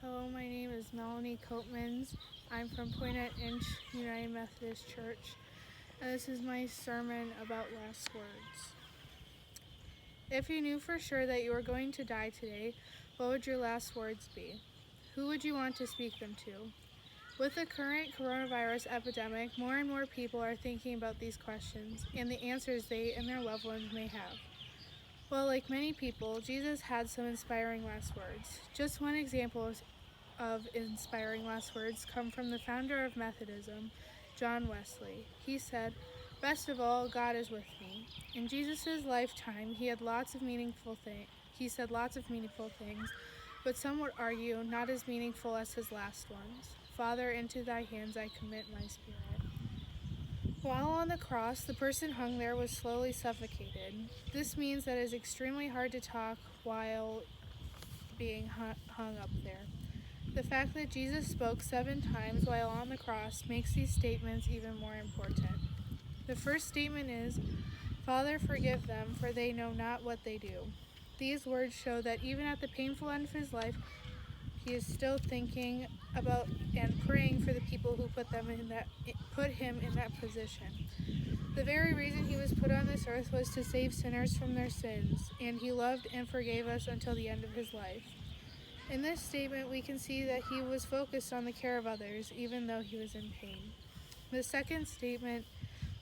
Hello, my name is Melanie Koopmans. I'm from Poinet Inch United Methodist Church, and this is my sermon about last words. If you knew for sure that you were going to die today, what would your last words be? Who would you want to speak them to? With the current coronavirus epidemic, more and more people are thinking about these questions and the answers they and their loved ones may have. Well, like many people, Jesus had some inspiring last words. Just one example of inspiring last words come from the founder of Methodism, John Wesley. He said, "Best of all, God is with me." In Jesus' lifetime, he said lots of meaningful things, but some would argue not as meaningful as his last ones. "Father, into thy hands I commit my spirit." While on the cross, the person hung there was slowly suffocated. This means that it is extremely hard to talk while being hung up there. The fact that Jesus spoke 7 times while on the cross makes these statements even more important. The first statement is, "Father, forgive them, for they know not what they do." These words show that even at the painful end of his life, he is still thinking about and praying for the people who put him in that position. The very reason he was put on this earth was to save sinners from their sins, and he loved and forgave us until the end of his life. In this statement, we can see that he was focused on the care of others, even though he was in pain. The second statement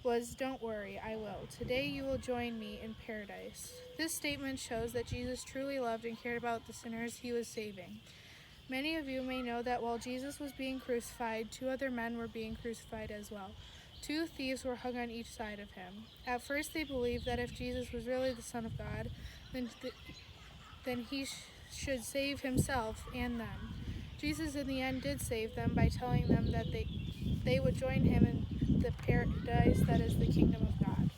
was, "Don't worry, I will. Today you will join me in paradise." This statement shows that Jesus truly loved and cared about the sinners he was saving. Many of you may know that while Jesus was being crucified, 2 other men were being crucified as well. 2 thieves were hung on each side of him. At first they believed that if Jesus was really the Son of God, then he should save himself and them. Jesus in the end did save them by telling them that they would join him in the paradise that is the kingdom of God.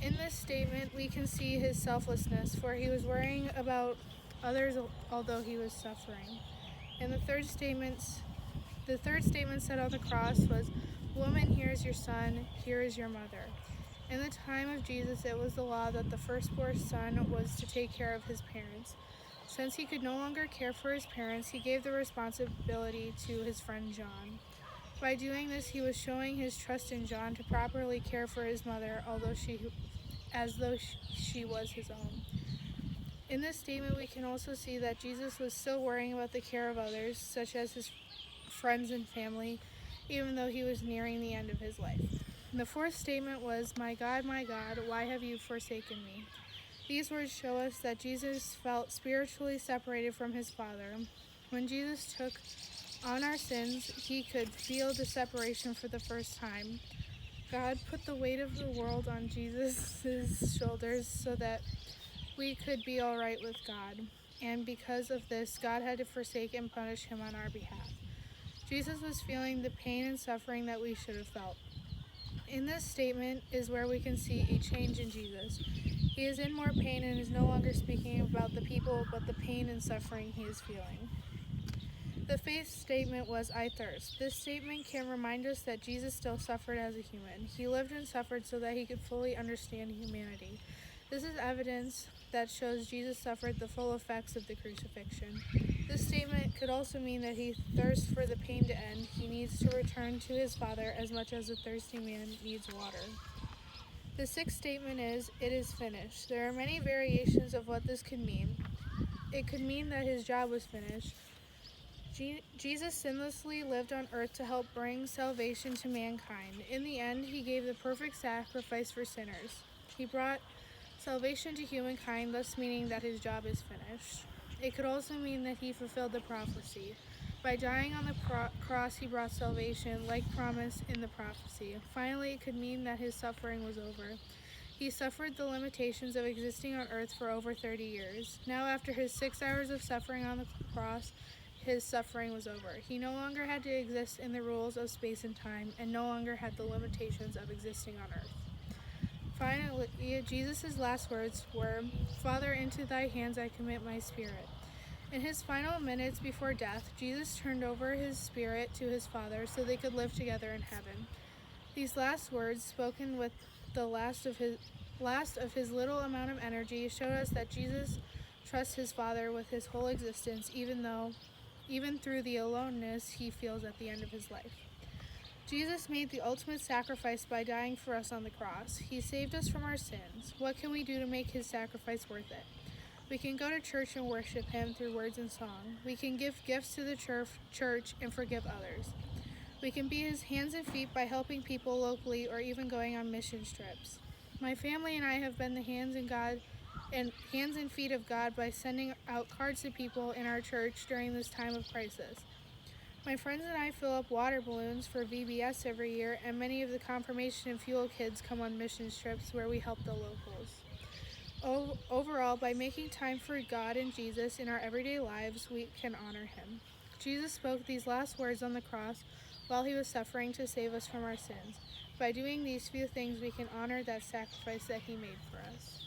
In this statement, we can see his selflessness, for he was worrying about others although he was suffering. And the third statement said on the cross was, "Woman, here is your son, here is your mother." In the time of Jesus, it was the law that the firstborn son was to take care of his parents. Since he could no longer care for his parents, he gave the responsibility to his friend John. By doing this, he was showing his trust in John to properly care for his mother, as though she was his own. In this statement, we can also see that Jesus was still worrying about the care of others, such as his friends and family, even though he was nearing the end of his life. The fourth statement was, my God, why have you forsaken me?" These words show us that Jesus felt spiritually separated from his Father. When Jesus took on our sins, he could feel the separation for the first time. God put the weight of the world on Jesus' shoulders so that we could be all right with God. And because of this, God had to forsake and punish him on our behalf. Jesus was feeling the pain and suffering that we should have felt. In this statement is where we can see a change in Jesus. He is in more pain and is no longer speaking about the people, but the pain and suffering he is feeling. The faith statement was, "I thirst." This statement can remind us that Jesus still suffered as a human. He lived and suffered so that he could fully understand humanity. This is evidence that shows Jesus suffered the full effects of the crucifixion. This statement could also mean that he thirsts for the pain to end. He needs to return to his Father as much as a thirsty man needs water. The sixth statement is, "It is finished." There are many variations of what this could mean. It could mean that his job was finished. Jesus sinlessly lived on earth to help bring salvation to mankind. In the end, he gave the perfect sacrifice for sinners. He brought salvation to humankind, thus meaning that his job is finished. It could also mean that he fulfilled the prophecy. By dying on the cross, he brought salvation, like promised in the prophecy. Finally, it could mean that his suffering was over. He suffered the limitations of existing on earth for over 30 years. Now, after his 6 hours of suffering on the cross, his suffering was over. He no longer had to exist in the rules of space and time, and no longer had the limitations of existing on earth. Finally, Jesus' last words were, "Father, into thy hands I commit my spirit." In his final minutes before death, Jesus turned over his spirit to his Father so they could live together in heaven. These last words, spoken with the last of his little amount of energy, showed us that Jesus trust his Father with his whole existence, even through the aloneness he feels at the end of his life. Jesus made the ultimate sacrifice by dying for us on the cross. He saved us from our sins. What can we do to make his sacrifice worth it? We can go to church and worship him through words and song. We can give gifts to the church and forgive others. We can be his hands and feet by helping people locally or even going on mission trips. My family and I have been the hands and feet of God by sending out cards to people in our church during this time of crisis. My friends and I fill up water balloons for VBS every year, and many of the confirmation and fuel kids come on mission trips where we help the locals. Overall, by making time for God and Jesus in our everyday lives, we can honor him. Jesus spoke these last words on the cross while he was suffering to save us from our sins. By doing these few things, we can honor that sacrifice that he made for us.